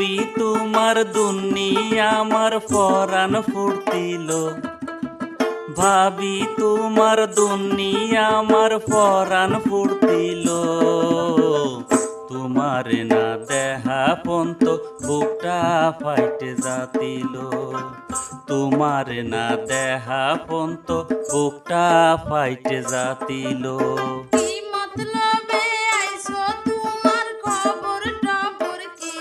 ভাবি তোমার দুনিয়া আমার পরাণ ফুর্তিল, ভাবি তোমার দুনিয়া আমার পরাণ ফুর্তিল। তোমার না দেহা পন্ত বুকটা ফাইটে যাতিল, তোমার না দেহা পন্ত বুকটা ফাইটে যাতিল। কি মতলবে আইছো তোমার খবর টবর কি?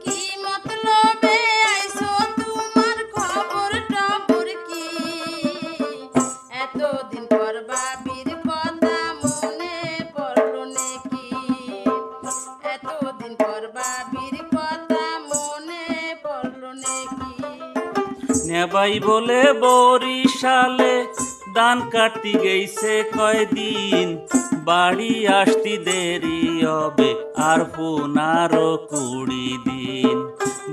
কি মতলবে আইছো তোমার খবর টবর কি? এতদিন পর বাবির কথা মনে পড়লো নাকি? এতদিন পর বাবির কথা মনে পড়লো নাকি? নেবাই বলে বরিশালে দান কাটতি গেছে কয়দিন, বাড়ি আসতি দেরি হবে আর 15-20 দিন।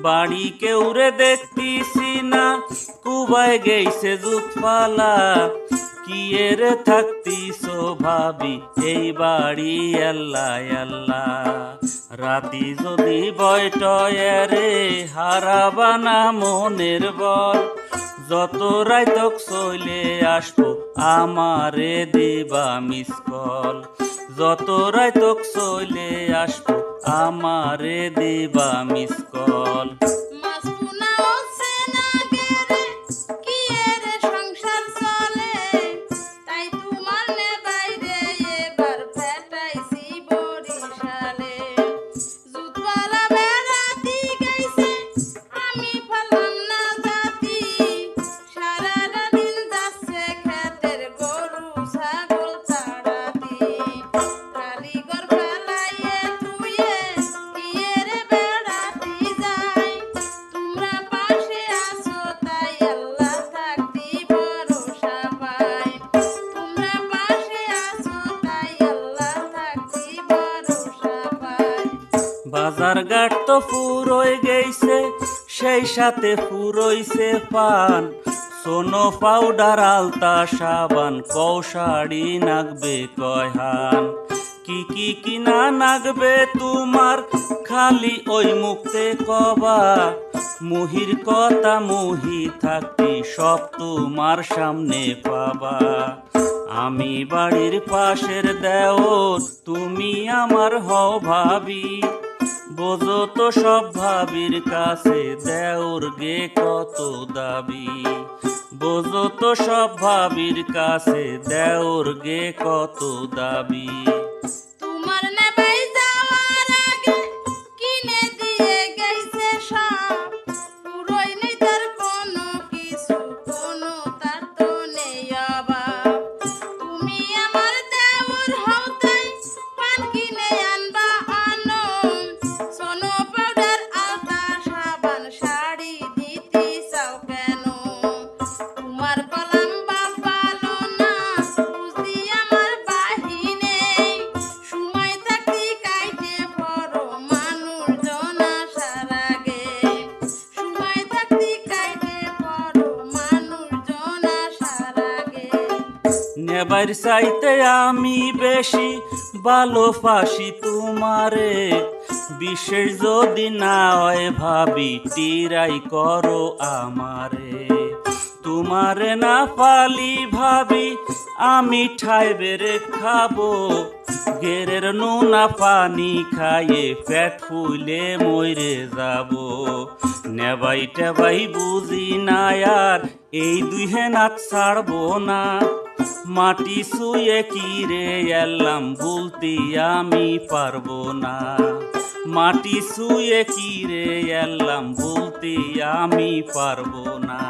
বাড়ি কেউরে দেখতিছি না, কুবাই গেছে জুতপালা। কি এর থাকতিস ভাবি এই বাড়ি আল্লাহ আল্লাহ। রাতি যদি বয়টয়ে হারাবানা মনের বল, যত রাইতক চলে আসবো আমারে দিবা মিস কল। যত রাইতক চলে আসবো আমারে দিবা মিস কল। মাসপুনা হচ্ছে না গেরে কি এর সংসার চলে, তাই তোমার নে বাইরে এবার ফেটাইছি বরিশালে। জুতওয়ালা বেড়াতি গাইছে আমি পারলাম না জাতি, সারাটা দিন যাচ্ছে খেতের গরু ছাগল তাড়াতি। কারিগর ফেলাইয়ে থুয়ে কি এর বেড়াতি যায়, তোমরা পাশে আছো তাই আল্লাহ থাকতি ভরসা পাই। তোমরা পাশে আছো তাই আল্লাহ থাকতি ভরসা পাই। বাজার ঘাট তো ফুরোয় গেছে, সেই সাথে ফুরইছে পান। সোনো পাউডার আলতা সাবান কৌশাড়ি নাগবে কয়হান। কি কি কিনা নাগবে তোমার খালি ওই মুখতে কবা। মুহির কথা মুহি থাকতি সব তোমার সামনে পাবা। আমি বাড়ির পাশের দেওর, তুমি আমার হও ভাবি। বোঝো তো সব ভাবির কাছে দেওর গে কত দাবি। বোঝো তো সব ভাবির কাছে দেওর গে কত দাবি। তোমার নেবাই যাওয়ার আগে কিনে দিয়ে গেছে সব, পুরোই নেই তার কোনো কিছু, কোনো তার তো নেই অভাব। তুমি আমার দেওর হও তাই পান কিনে আনবা আনো, সোনো পাউডার আলতা সাবান শাড়ি দিতে চাও কেন? তোমার কলাম বাপালো না বুঝি আমার বাহিনে, সময় থাকতে কাইটে পড়ো মানুষজন আসার আগে। সময় থাকতে কাইটে পড়ো মানুষজন আসার আগে। নেবার চাইতে আমি বেশি ভালোবাসি তোমারে, বিশেষ যদি না হয় ভাবি টিরাই করো আমারে। তোমারে না পালি ভাবি আমি ঠাই বেড়ে খাবো, গেরের নুনা পানি খাইয়ে পেট ফুলে মরে যাব। নেবাই টেবাই বুঝি না আর এই দুই হেনাত ছাড়বো না। মাটি শুয়ে কি রে এলাম বলতে আমি পারবো না। মাটি শুয়ে কি রে এলাম বলতে আমি পারবো না।